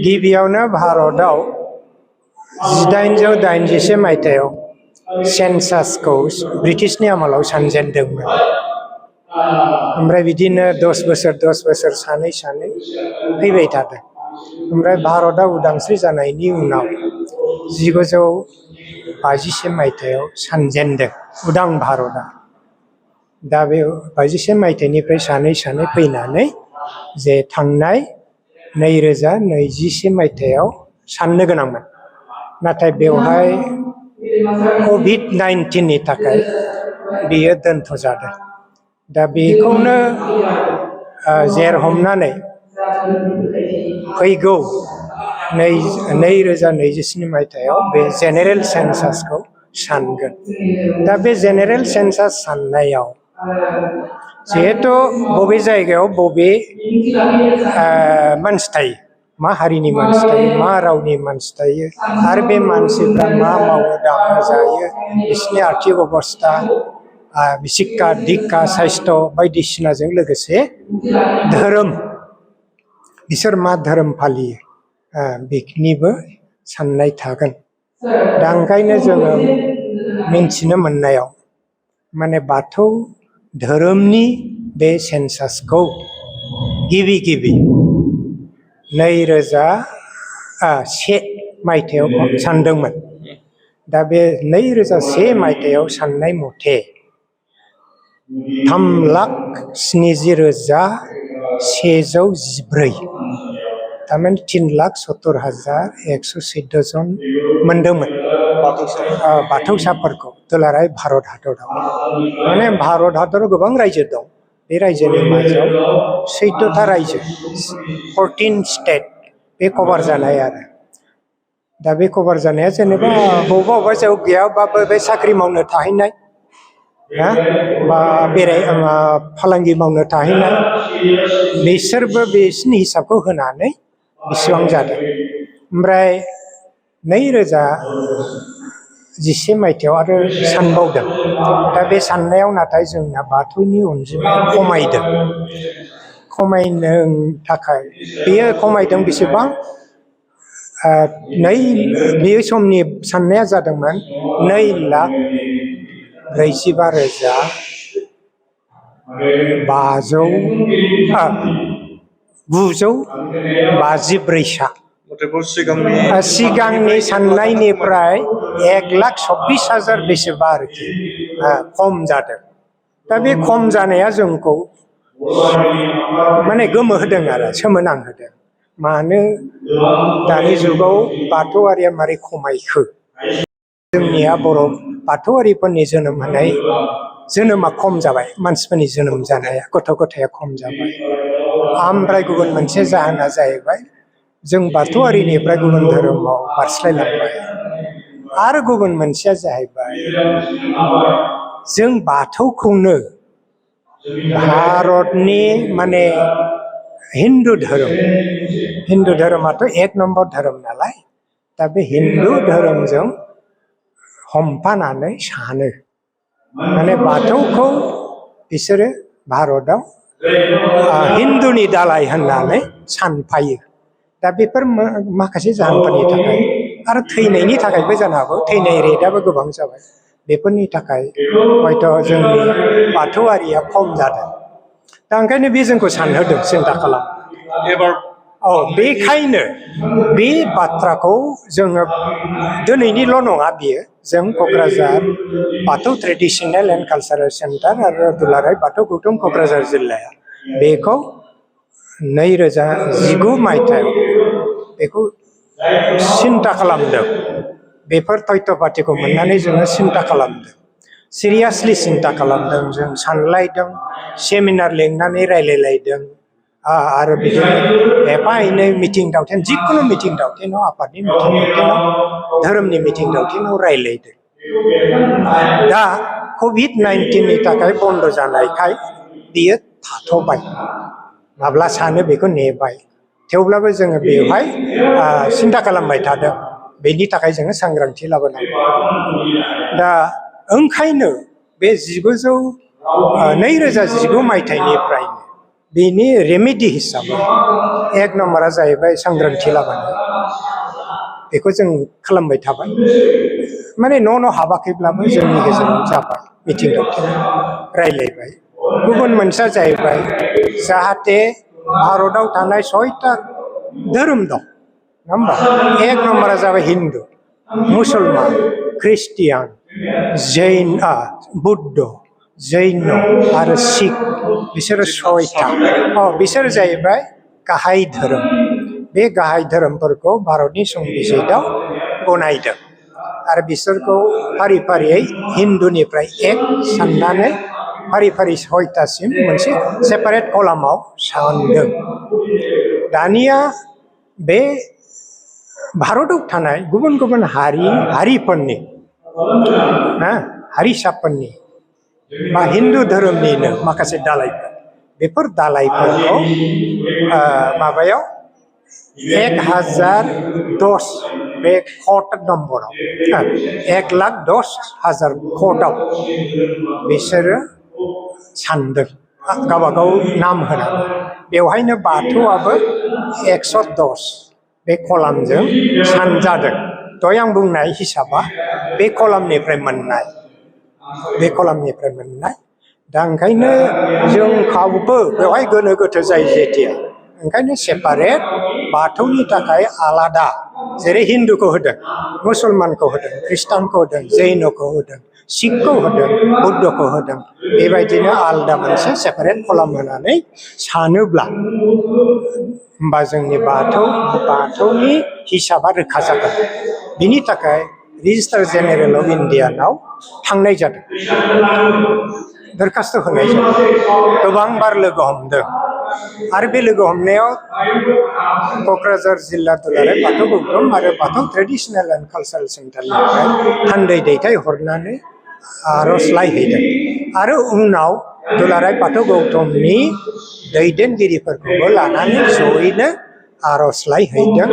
गिबियावनो भारतआव 1881 मायथाइयाव सेन्सासखौ ब्रिटिशनि आमोलाव सानजेनदोंमोन। ओमफ्राय बिदिनो 10 बोसोर सानै फैबाय थादों। ओमफ्राय भारतआ उदांस्रि जानायनि उनाव 1951 मायथाइयाव सानजेनदों उदां भारतआ। दा बे 51 मायथाइनिफ्राय सानै फैनानै जे थांनाय 2021 मायथाइयाव साननो गोनांमोन। नाथाय बेवहाय COVID-19नि थाखाय बेयो दोनथ'जादों। दा बेखौनो जेर हमनानै फैगौ 2027 मायथाइयाव बे जेनेरेल सेन्सासखौ सानगोन। दा बे जेनेरेल सेन्सास साननायाव जिहेथु बबे जायगायाव बबे मानसि थायो, मा हारिनि मानसि थायो, मा रावनि मानसि थायो, आरो बे मानसिफ्रा मा मावो दाङो जायो, बिसोरनि आर्थिक अबस्था, शिक्षा दिक्षा साइस्थ' बायदिसिनाजों लोगोसे धोरोम, बिसोर मा धोरोम फालियो बेनिबो साननाय थागोन। दा ओंखायनो जोङो मिन्थिनो मोननायाव माने बाथौ धोरोमनि बे सेन्सासखौ गिबि 2001 मायथाइयाव सानदोंमोन। दा बे 2001 मायथाइयाव साननाय मथे 3,70,114 थारमाने 3,70,114 जन मोनदोंमोन बाथौसाफोरखौ दुलाराय भारत हादराव। माने भारत हादराव गोबां रायजो दं। बे रायजोनि मादाव 14था रायजो 14 स्टेट बे कभार जानाय आरो। दा बे कभार जानाया जेनेबा बबेबा जायगायाव गैयाबाबो बे साख्रि मावनो थाहैनाय, बा फालांगि मावनो थाहैनाय, बिसोरबो बिसोरनि हिसाबखौ होनानै बेसेबां जादों। ओमफ्राय 2011 मायथाइयाव आरो सानबावदों। दा बे साननायाव नाथाय जोंना बाथौनि अनजिमाया खमायनो थाखाय बेयो खमायदों बेसेबां बे समनि साननाया जादोंमोन 2,45,954 सिगांनि साननायनिफ्राय 1,24,000 बेसेबा आरोखि खम जादों। दा बे खम जानाया जोंखौ माने गोमोहोदों आरो सोमोनांहोदों। मानो दानि जुगाव बाथौआरिया मारै खमायखो? जोंनिया बर' बाथौआरिफोरनि जोनोमा खम जाबाय, मानसिफोरनि जोनोम जानाया, गथ' गथाया खम जाबाय। ओमफ्राय गुबुन मोनसे जाहोना जाहैबाय जों बाथौआरिनिफ्राय गुबुन धोरोमाव बारस्लायलांबाय। आरो गुबुन मोनसेया जाहैबाय जों बाथौखौनो भारतनि माने हिन्दु धोरोमाथ' 1 नम्बर धोरोम नालाय, दा बे हिन्दु धोरोमजों हमफानानै सानो। माने बाथौखौ बिसोरो भारतआव हिन्दुनि दालाय होननानै सानफायो। दा बेफोर माखासे जाहोनफोरनि थाखाय आरो थैनायनि थाखायबो जानो हागौ, थैनाय रेटआबो गोबां जाबाय। बेफोरनि थाखाय हयथ' जोंनि बाथौआरिया खम जादों। दा ओंखायनो बे जोंखौ सानहोदों, सिन्था खालामदों। बेखायनो बे बाथ्राखौ जोङो दिनैनिल' नङा, बियो जों क'क्राझार बाथौ ट्रेडिसनेल एन्ड कालचारेल सेन्टार आरो दुलाराय बाथौ गौथुम क'क्राझार जिल्लाया बेखौ 2019 मायथाइयाव बेखौ सिन्था खालामदों। बेफोर तथ्य पातिखौ मोननानै जोङो सिन्था खालामदों, सिरियासलि सिन्था खालामदों। जों सानलायदों, सेमिनार लिंनानै रायलायलायदों, आरो बिदिनो एफा एनै मिथिं दावथिं, जिखुनु मिथिं दावथिङाव, आफादनि मिथिं दावथिङाव, धोरोमनि मिथिं दावथिङाव रायलायदों। दा COVID-19नि थाखाय बन्द जानायखाय बियो थाथ'बाय। माब्ला सानो बेखौ नेबाय। थेवब्लाबो जोङो बेवहाय सिन्था खालामबाय थादों। बेनि थाखाय जोङो सांग्रांथि लाबोनांगौ। दा ओंखायनो बे 2019 मायथाइनिफ्रायनो बेनि रेमेडि हिसाबै एक नम्बरा जाहैबाय सांग्रांथि लाबोनाय बेखौ जों खालामबाय थाबाय माने न' हाबाखैब्लाबो जोंनि गेजेराव जाबाय मिथिं दावथिं रायलायबाय गुबुन मोनसेया जाहैबाय जाहाथे भारताव थानाय 6टा धोरोम दं नङा होमबा एक नम्बरा जाबाय हिन्दु मुसलमान ख्रिस्टियान जैन बुद्ध जैन आरो सिख बिसोरो 6टा बिसोर जाहैबाय गाहाय धोरोम बे गाहाय धोरोमफोरखौ भारतनि संबिजितआव गनायदों आरो बिसोरखौ फारि फारियै हिन्दुनिफ्राय एक साननानै फारि फारि 6टासिम मोनसे सेपारेट कलामाव सानदों दानिया बे भारताव थानाय गुबुन गुबुन हारिफोरनि हारिसाफोरनि बा हिन्दु धोरोमनिनो माखासे दालायफोर बेफोर दालायफोरखौ माबायाव 1010 बे कड नम्बराव 1,10,000 कडाव बिसोरो सानदों गावबागाव नाम होनानै बेवहायनो बाथौआबो 110 बे कलामजों सानजादों दहाय आं बुंनाय हिसाबा बे कलामनिफ्राय मोननाय दा ओंखायनो जों खावबो बेवहाय गोनो गोथो जायो जेथिया ओंखायनो सेपारेट बाथौनि थाखाय आलादा जेरै हिन्दुखौ होदों मुसलमानखौ होदों ख्रिस्टानखौ होदों जैनखौ होदों सिखखौ होदों बुद्धखौ होदों बेबायदिनो आलादा मोनसे सेपारेट कलाम होनानै सानोब्ला होमबा जोंनि बाथौनि हिसाबा रोखा जागोन बिनि थाखाय रेजिस्टार जेनेरेल अफ इन्डियानाव थांनाय जादों दरखास्त होनाय जादों गोबां बार लोगो हमदों आरो बे लोगो हमनायाव क'क्राझार जिल्ला दुलाराय बाथौ गौथुम आरो बाथौ ट्रेडिशनेल एन्ड कालचारेल सेन्टारनिफ्राय थान्दै दैथायहरनानै आर'जलाइ हैदों आरो उनाव दुलाराय बाथौ गौथुमनि दैदेनगिरिफोरखौबो लानानै जयैनो आर'जलाइ हैदों